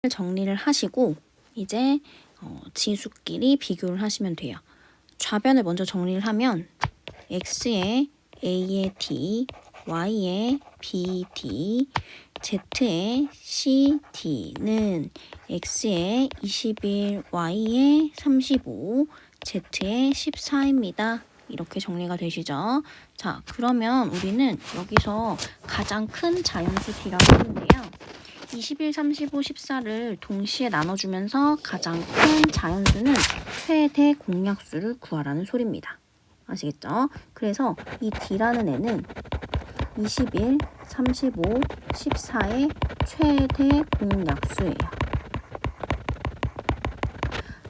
정리를 하시고 이제 지수끼리 비교를 하시면 돼요. 좌변을 먼저 정리를 하면 x에 a의 d, y에 bd, z에 cd는 x에 21, y에 35, z에 14입니다. 이렇게 정리가 되시죠? 자, 그러면 우리는 여기서 가장 큰 자연수 d라고 하는데요. 21, 35, 14를 동시에 나눠주면서 가장 큰 자연수는 최대 공약수를 구하라는 소리입니다. 아시겠죠? 그래서 이 D라는 애는 21, 35, 14의 최대 공약수예요.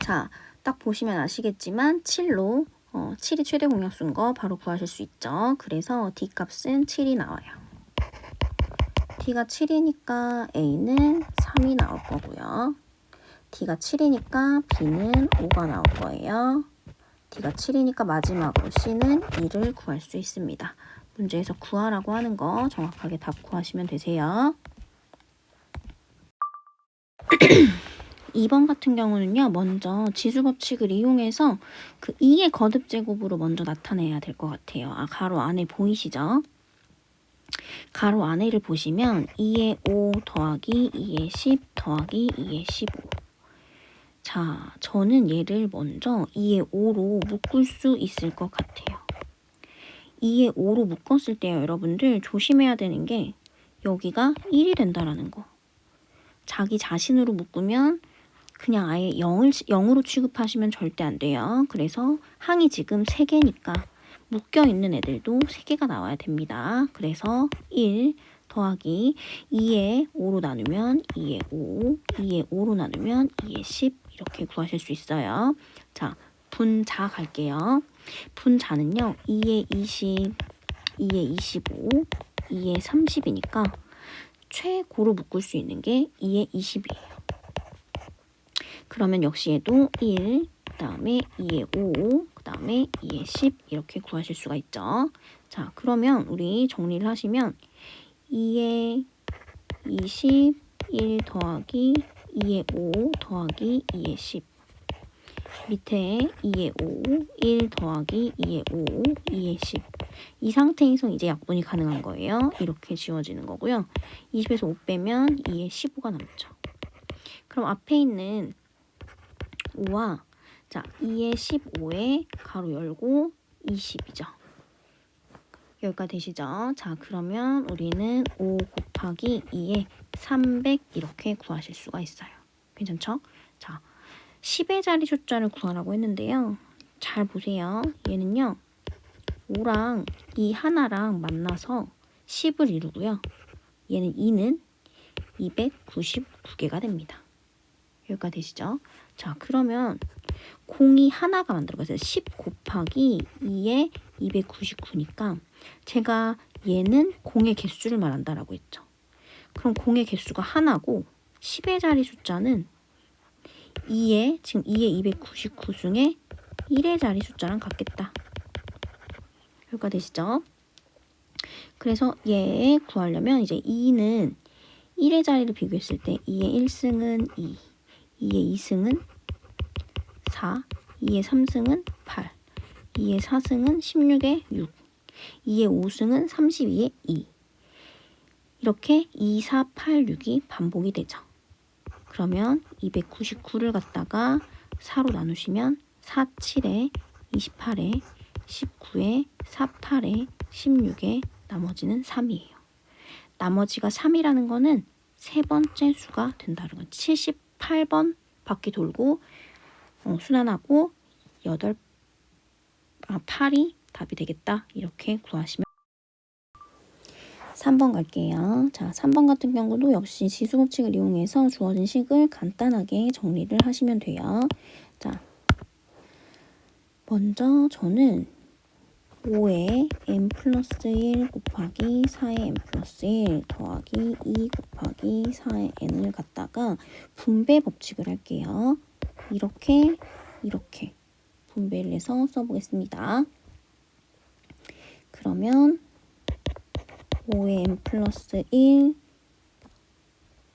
자, 딱 보시면 아시겠지만 7로 7이 최대 공약수인 거 바로 구하실 수 있죠. 그래서 D 값은 7이 나와요. D가 7이니까 A는 3이 나올 거고요. D가 7이니까 B는 5가 나올 거예요. D가 7이니까 마지막으로 C는 2를 구할 수 있습니다. 문제에서 구하라고 하는 거 정확하게 답 구하시면 되세요. 2번 같은 경우는요. 먼저 지수법칙을 이용해서 그 2의 거듭제곱으로 먼저 나타내야 될 것 같아요. 가로 안에 보이시죠? 가로 안에를 보시면 2의 5 더하기 2의 10 더하기 2의 15. 자, 저는 얘를 먼저 2의 5로 묶을 수 있을 것 같아요. 2의 5로 묶었을 때요, 여러분들 조심해야 되는 게 여기가 1이 된다라는 거. 자기 자신으로 묶으면 그냥 아예 0으로 취급하시면 절대 안 돼요. 그래서 항이 지금 3개니까 묶여있는 애들도 3개가 나와야 됩니다. 그래서 1 더하기 2의 5로 나누면 2의 5, 2의 5로 나누면 2의 10 이렇게 구하실 수 있어요. 자, 분자 갈게요. 분자는요. 2의 20, 2의 25, 2의 30이니까 최고로 묶을 수 있는 게 2의 20이에요. 그러면 역시 얘도 1, 그 다음에 2의 5, 그 다음에 2의 10 이렇게 구하실 수가 있죠. 자, 그러면 우리 정리를 하시면 2의 20, 1 더하기 2의 5 더하기 2의 10 밑에 2의 5, 1 더하기 2의 5, 2의 10 이 상태에서 이제 약분이 가능한 거예요. 이렇게 지워지는 거고요. 20에서 5 빼면 2의 15가 남죠. 그럼 앞에 있는 5와 자 2의 15에 가로 열고 20이죠. 여기까지 되시죠? 자, 그러면 우리는 5 곱하기 2에 300 이렇게 구하실 수가 있어요. 괜찮죠? 자, 10의 자리 숫자를 구하라고 했는데요. 잘 보세요. 얘는요. 5랑 이 하나랑 만나서 10을 이루고요. 얘는 2는 299개가 됩니다. 여기까지 되시죠? 자, 그러면 공이 하나가 만들어가서 10 곱하기 2에 299니까 제가 얘는 공의 개수를 말한다라고 했죠. 그럼 공의 개수가 하나고 10의 자리 숫자는 2에 지금 2의 299 중에 1의 자리 숫자랑 같겠다. 여기까지 되시죠? 그래서 얘 구하려면 이제 2는 1의 자리를 비교했을 때 2의 1승은 2, 2의 2승은 4, 2의 3승은 8, 2의 4승은 16의 6, 2의 5승은 32의 2. 이렇게 2, 4, 8, 6이 반복이 되죠. 그러면 299를 갖다가 4로 나누시면 4, 7에 28에 19에 4, 8에 16에 나머지는 3이에요. 나머지가 3이라는 거는 세 번째 수가 된다는 건 78번 바퀴 돌고 순환하고 8이 답이 되겠다. 이렇게 구하시면 3번 갈게요. 자, 3번 같은 경우도 역시 지수법칙을 이용해서 주어진 식을 간단하게 정리를 하시면 돼요. 자, 먼저 저는 5에 n 플러스 1 곱하기 4의 n 플러스 1 더하기 2 곱하기 4의 n을 갖다가 분배 법칙을 할게요. 이렇게 분배를 해서 써보겠습니다. 그러면 5의 n 플러스 1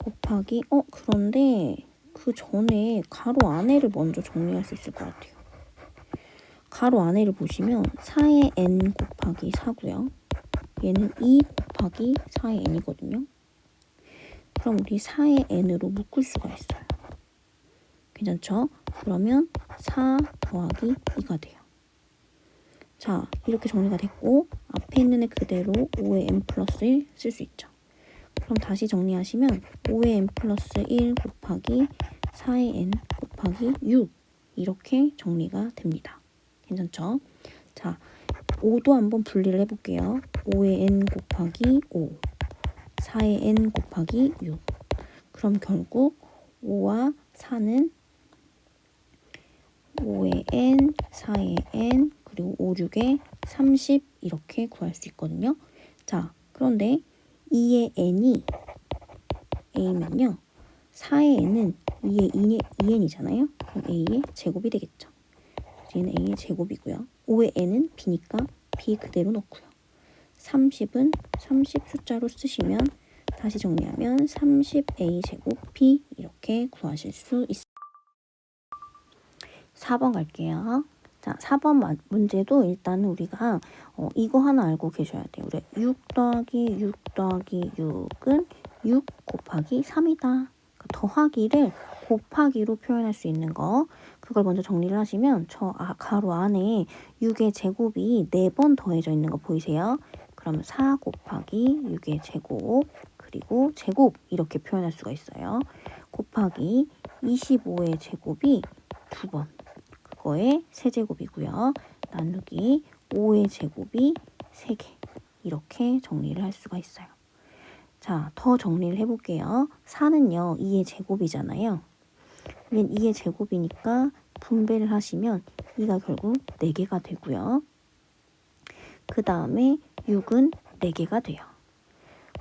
곱하기 그런데 그 전에 가로 안에를 먼저 정리할 수 있을 것 같아요. 가로 안에를 보시면 4의 n 곱하기 4고요. 얘는 2 곱하기 4의 n이거든요. 그럼 우리 4의 n으로 묶을 수가 있어요. 괜찮죠? 그러면 4 더하기 2가 돼요. 자, 이렇게 정리가 됐고 앞에 있는 애 그대로 5의 n 플러스 1 쓸 수 있죠. 그럼 다시 정리하시면 5의 n 플러스 1 곱하기 4의 n 곱하기 6 이렇게 정리가 됩니다. 괜찮죠? 자, 5도 한번 분리를 해볼게요. 5의 n 곱하기 5, 4의 n 곱하기 6. 그럼 결국 5와 4는 5의 n, 4의 n, 그리고 5, 6의 30 이렇게 구할 수 있거든요. 자, 그런데 2의 n이 a면요. 4의 n은 2의 2n이잖아요. 그럼 a의 제곱이 되겠죠. 얘는 a의 제곱이고요. 5의 n은 b니까 b 그대로 넣고요. 30은 30 숫자로 쓰시면 다시 정리하면 30a 제곱 b 이렇게 구하실 수 있습니다. 4번 갈게요. 자, 4번 문제도 일단은 우리가 이거 하나 알고 계셔야 돼요. 우리 6 더하기 6 더하기 6은 6 곱하기 3이다. 더하기를 곱하기로 표현할 수 있는 거. 그걸 먼저 정리를 하시면 가로 안에 6의 제곱이 4번 더해져 있는 거 보이세요? 그러면 4 곱하기 6의 제곱 그리고 제곱 이렇게 표현할 수가 있어요. 곱하기 25의 제곱이 2번. 그거의 세제곱이고요. 나누기 5의 제곱이 3개. 이렇게 정리를 할 수가 있어요. 자, 더 정리를 해볼게요. 4는요, 2의 제곱이잖아요. 얘는 2의 제곱이니까 분배를 하시면 2가 결국 4개가 되고요. 그 다음에 6은 4개가 돼요.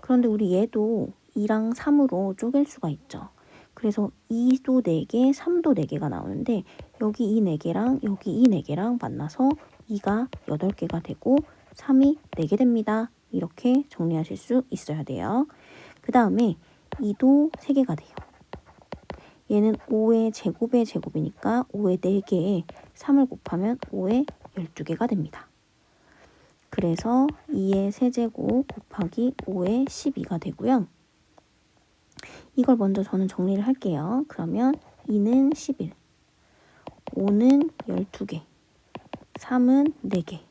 그런데 우리 얘도 2랑 3으로 쪼갤 수가 있죠. 그래서 2도 4개, 3도 4개가 나오는데 여기 이 4개랑 여기 이 4개랑 만나서 2가 8개가 되고 3이 4개 됩니다. 이렇게 정리하실 수 있어야 돼요. 그 다음에 2도 3개가 돼요. 얘는 5의 제곱의 제곱이니까 5의 4개에 3을 곱하면 5의 12개가 됩니다. 그래서 2의 세제곱 곱하기 5의 12가 되고요. 이걸 먼저 저는 정리를 할게요. 그러면 2는 11, 5는 12개, 3은 4개.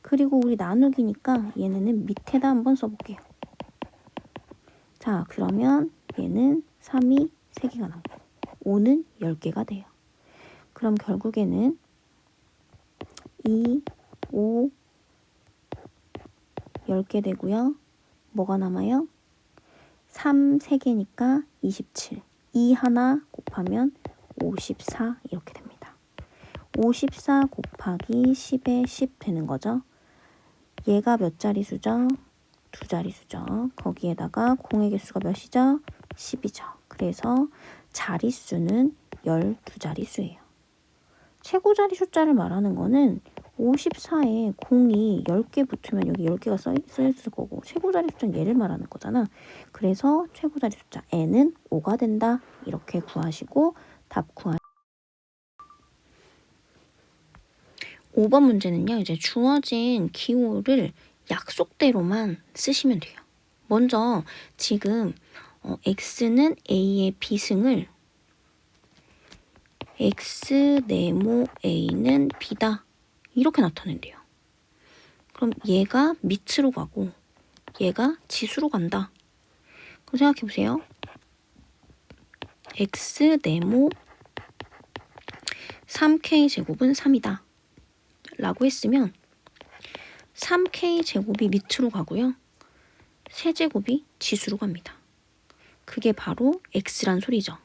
그리고 우리 나누기니까 얘네는 밑에다 한번 써볼게요. 자, 그러면 얘는 3이 3개가 나오고 5는 10개가 돼요. 그럼 결국에는 2, 5, 10개 되고요. 뭐가 남아요? 3, 3개니까 27. 2 하나 곱하면 54 이렇게 됩니다. 54 곱하기 10에 10 되는 거죠. 얘가 몇 자리수죠? 2자리수죠. 거기에다가 공의 개수가 몇이죠? 10이죠. 그래서 자리수는 12자리수예요. 최고 자리 숫자를 말하는 거는 54에 공이 10개 붙으면 여기 10개가 써있을 거고 최고 자리 숫자는 얘를 말하는 거잖아. 그래서 최고 자리 숫자 n은 5가 된다. 이렇게 구하시고 답 구하시고 5번 문제는요. 이제 주어진 기호를 약속대로만 쓰시면 돼요. 먼저 지금 x는 a의 비승을 x 네모 a는 b다. 이렇게 나타낸대요. 그럼 얘가 밑으로 가고 얘가 지수로 간다. 그럼 생각해보세요. x 네모 3k 제곱은 3이다. 라고 했으면 3k 제곱이 밑으로 가고요. 세제곱이 지수로 갑니다. 그게 바로 x란 소리죠.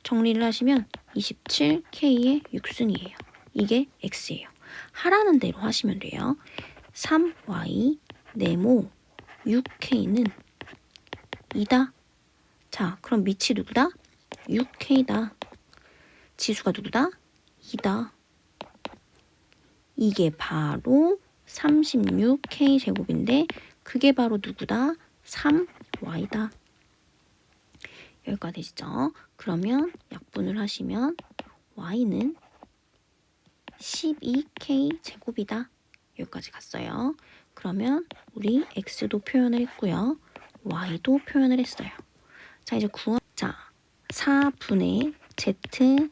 정리를 하시면 27k의 6승이에요. 이게 x예요. 하라는 대로 하시면 돼요. 3y 네모 6k는 2다. 자, 그럼 밑이 누구다? 6k다. 지수가 누구다? 2다. 이게 바로 36k 제곱인데 그게 바로 누구다? 3y다. 여기까지 되시죠? 그러면 약분을 하시면 y는 12k 제곱이다. 여기까지 갔어요. 그러면 우리 x도 표현을 했고요. y도 표현을 했어요. 자, 이제 자, 4분의 z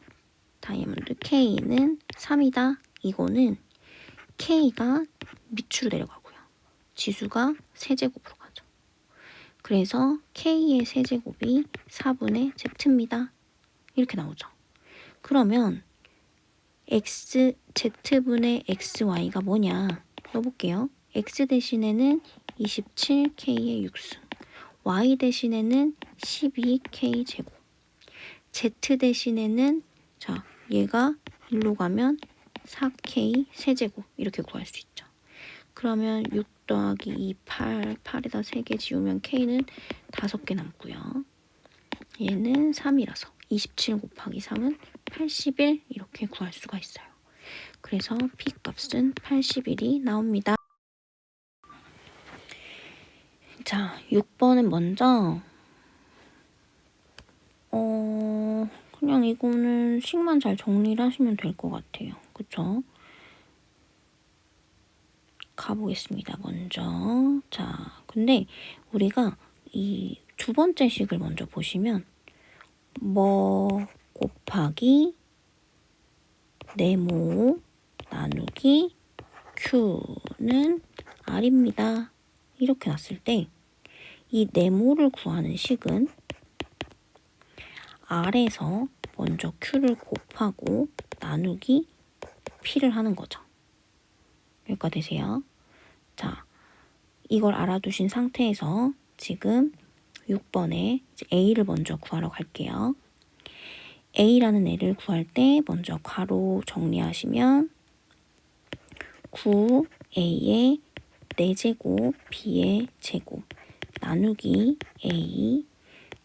다이아몬드 k는 3이다. 이거는 k가 밑으로 내려가고요. 지수가 세제곱으로 가죠. 그래서 k의 세제곱이 4분의 z입니다. 이렇게 나오죠. 그러면 z분의 xy가 뭐냐 넣어볼게요. x 대신에는 27k의 6승, y 대신에는 12k 제곱, z 대신에는 자 얘가 일로 가면 4k 세제곱 이렇게 구할 수 있죠. 그러면 6 더하기 2, 8, 8에다 3개 지우면 k는 5개 남고요. 얘는 3이라서 27 곱하기 3은 81 이렇게 구할 수가 있어요. 그래서 p 값은 81이 나옵니다. 자, 6번은 먼저 그냥 이거는 식만 잘 정리를 하시면 될 것 같아요. 그쵸? 가보겠습니다. 먼저 자, 근데 우리가 이 두 번째 식을 먼저 보시면 뭐 곱하기 네모 나누기 Q는 R입니다. 이렇게 놨을 때 이 네모를 구하는 식은 R에서 먼저 Q를 곱하고 나누기 P를 하는 거죠. 여기까지 되세요. 자, 이걸 알아두신 상태에서 지금 6번에 A를 먼저 구하러 갈게요. A라는 애를 구할 때 먼저 괄호 정리하시면 9A의 4제곱 B의 제곱 나누기 A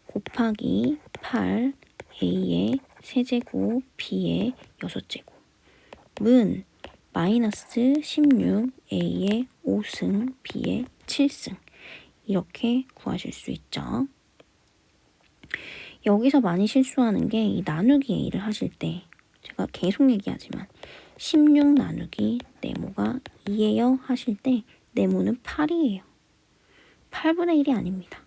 곱하기 8A의 세제곱 B의 6제곱은 마이너스 16A의 5승 B의 7승 이렇게 구하실 수 있죠. 여기서 많이 실수하는 게 이 나누기 A를 하실 때 제가 계속 얘기하지만 16 나누기 네모가 2예요 하실 때 네모는 8이에요. 8분의 1이 아닙니다.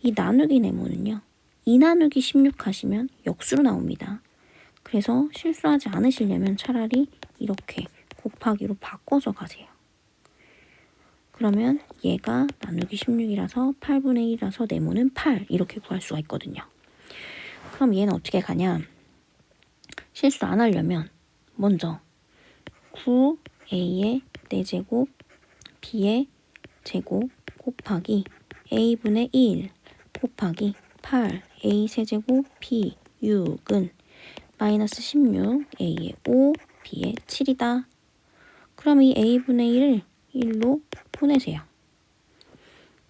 이 나누기 네모는요. 2 나누기 16 하시면 역수로 나옵니다. 그래서 실수하지 않으시려면 차라리 이렇게 곱하기로 바꿔서 가세요. 그러면 얘가 나누기 16이라서 8분의 1이라서 네모는 8 이렇게 구할 수가 있거든요. 그럼 얘는 어떻게 가냐? 실수 안 하려면 먼저 9A의 4제곱 B의 제곱 곱하기 A분의 1 곱하기 8A 세제곱 B 6은 마이너스 16A의 5 B의 7이다. 그럼 이 A분의 1을 1로 보내세요.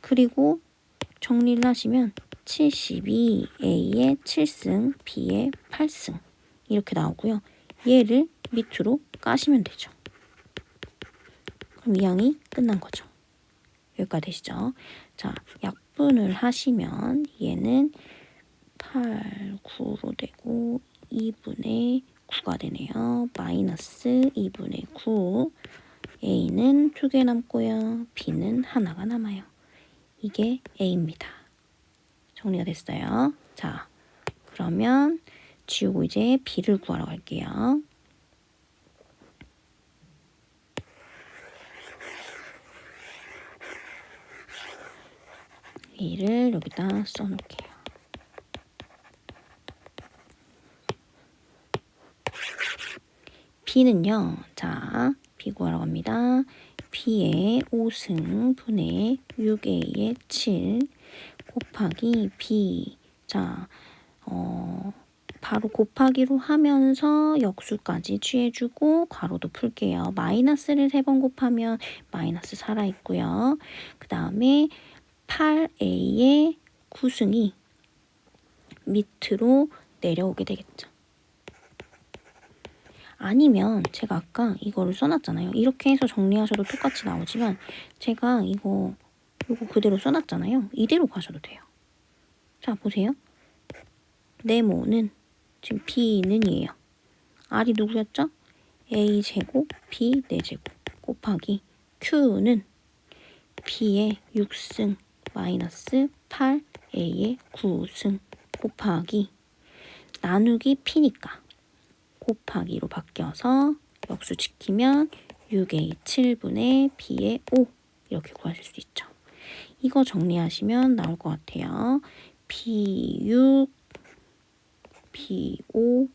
그리고 정리를 하시면 72A의 7승 B의 8승 이렇게 나오고요. 얘를 밑으로 까시면 되죠. 그럼 이 항이 끝난 거죠. 여기까지 되시죠? 자, 약분을 하시면 얘는 8, 9로 되고 2분의 9가 되네요. 마이너스 2분의 9 A는 2개 남고요. B는 하나가 남아요. 이게 A입니다. 정리가 됐어요. 자, 그러면 지우고 이제 B를 구하러 갈게요. A를 여기다 써놓을게요. B는요. 자, B 구하러 갑니다. B의 5승 분의 6A의 7 곱하기 B. 자, 바로 곱하기로 하면서 역수까지 취해주고 괄호도 풀게요. 마이너스를 3번 곱하면 마이너스 살아있고요. 그 다음에 8A의 9승이 밑으로 내려오게 되겠죠. 아니면 제가 아까 이거를 써놨잖아요. 이렇게 해서 정리하셔도 똑같이 나오지만 제가 이거 그대로 써놨잖아요. 이대로 가셔도 돼요. 자, 보세요. 네모는 지금 B는이에요. R이 누구였죠? A제곱 B 4제곱 곱하기 Q는 B의 6승 마이너스 8A의 9승 곱하기 나누기 P니까 곱하기로 바뀌어서 역수 지키면 6A 7분의 B의 5 이렇게 구하실 수 있죠. 이거 정리하시면 나올 것 같아요. B6, B5,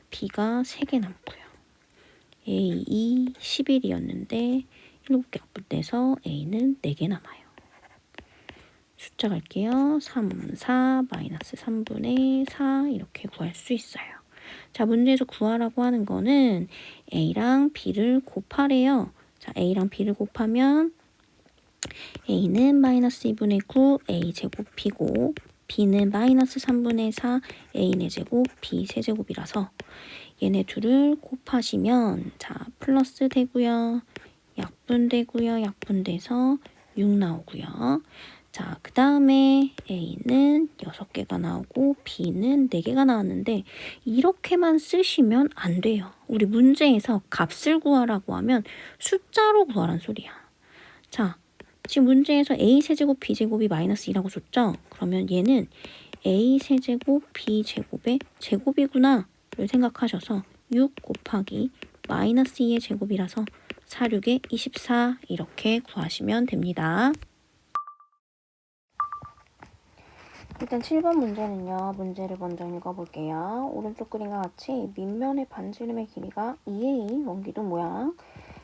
B가 3개 남고요. A2 11이었는데 7개 약분돼서 A는 4개 남아요. 숫자 갈게요. 3, 4, 마이너스 3분의 4 이렇게 구할 수 있어요. 자, 문제에서 구하라고 하는 거는 A랑 B를 곱하래요. 자, A랑 B를 곱하면 A는 마이너스 2분의 9 A제곱이고 B는 마이너스 3분의 4 A 4제곱 B 세제곱이라서 얘네 둘을 곱하시면 자 플러스 되고요. 약분되고요. 약분돼서 6 나오고요. 자, 그 다음에 A는 6개가 나오고 B는 4개가 나왔는데 이렇게만 쓰시면 안 돼요. 우리 문제에서 값을 구하라고 하면 숫자로 구하란 소리야. 자, 지금 문제에서 A 세제곱 B 제곱이 마이너스 2라고 줬죠? 그러면 얘는 A 세제곱 B 제곱의 제곱이구나 를 생각하셔서 6 곱하기 마이너스 2의 제곱이라서 4, 6에 24 이렇게 구하시면 됩니다. 일단 7번 문제는요. 문제를 먼저 읽어볼게요. 오른쪽 그림과 같이 밑면의 반지름의 길이가 2의 원기둥 모양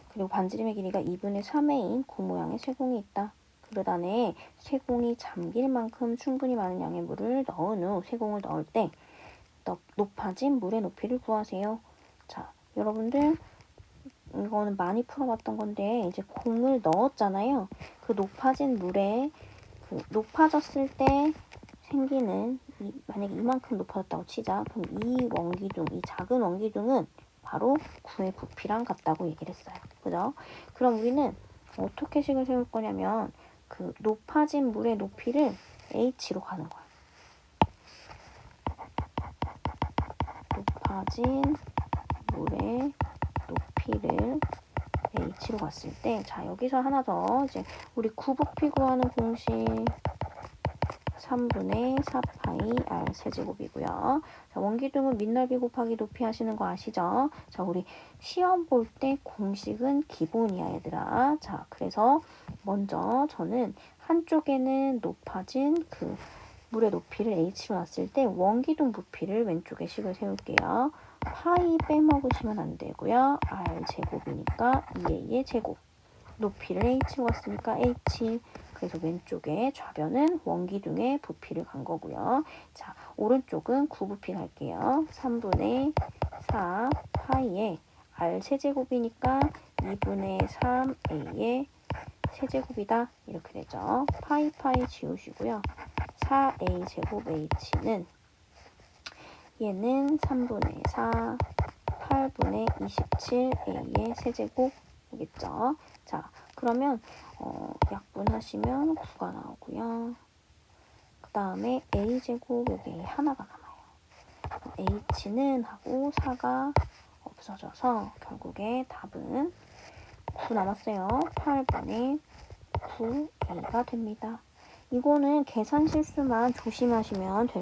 그리고 반지름의 길이가 2분의 3의 구 모양의 쇠공이 있다. 그릇 안에 쇠공이 잠길 만큼 충분히 많은 양의 물을 넣은 후 쇠공을 넣을 때 높아진 물의 높이를 구하세요. 자, 여러분들 이거는 많이 풀어봤던 건데 이제 공을 넣었잖아요. 그 높아진 물에 높아졌을 때 생기는 만약에 이만큼 높아졌다고 치자. 그럼 이 원기둥, 이 작은 원기둥은 바로 구의 부피랑 같다고 얘기를 했어요. 그죠? 그럼 우리는 어떻게 식을 세울 거냐면 그 높아진 물의 높이를 h로 가는 거야. 높아진 물의 높이를 h로 갔을 때, 자, 여기서 하나 더, 이제, 우리 구부피 구하는 공식 3분의 4파이 r 세제곱이고요. 자, 원기둥은 밑넓이 곱하기 높이 하시는 거 아시죠? 자, 우리 시험 볼 때 공식은 기본이야, 얘들아. 자, 그래서 먼저 저는 한쪽에는 높아진 그 물의 높이를 h로 놨을 때 원기둥 부피를 왼쪽에 식을 세울게요. 파이 빼먹으시면 안 되고요. r 제곱이니까 2a의 제곱. 높이를 h로 갔으니까 h. 그래서 왼쪽에 좌변은 원기둥의 부피를 간 거고요. 자, 오른쪽은 구부피 갈게요. 3분의 4 파이에 r 세제곱이니까 2분의 3a의 세제곱이다. 이렇게 되죠. 파이 지우시고요. 4a 제곱 h는 얘는 3분의 4 8분의 27a의 세제곱이겠죠. 자, 그러면 약분하시면 9가 나오고요. 그 다음에 a제곱 여기 하나가 남아요. h는 하고 4가 없어져서 결국에 답은 9 남았어요. 8분의 9a가 됩니다. 이거는 계산 실수만 조심하시면 됩니다.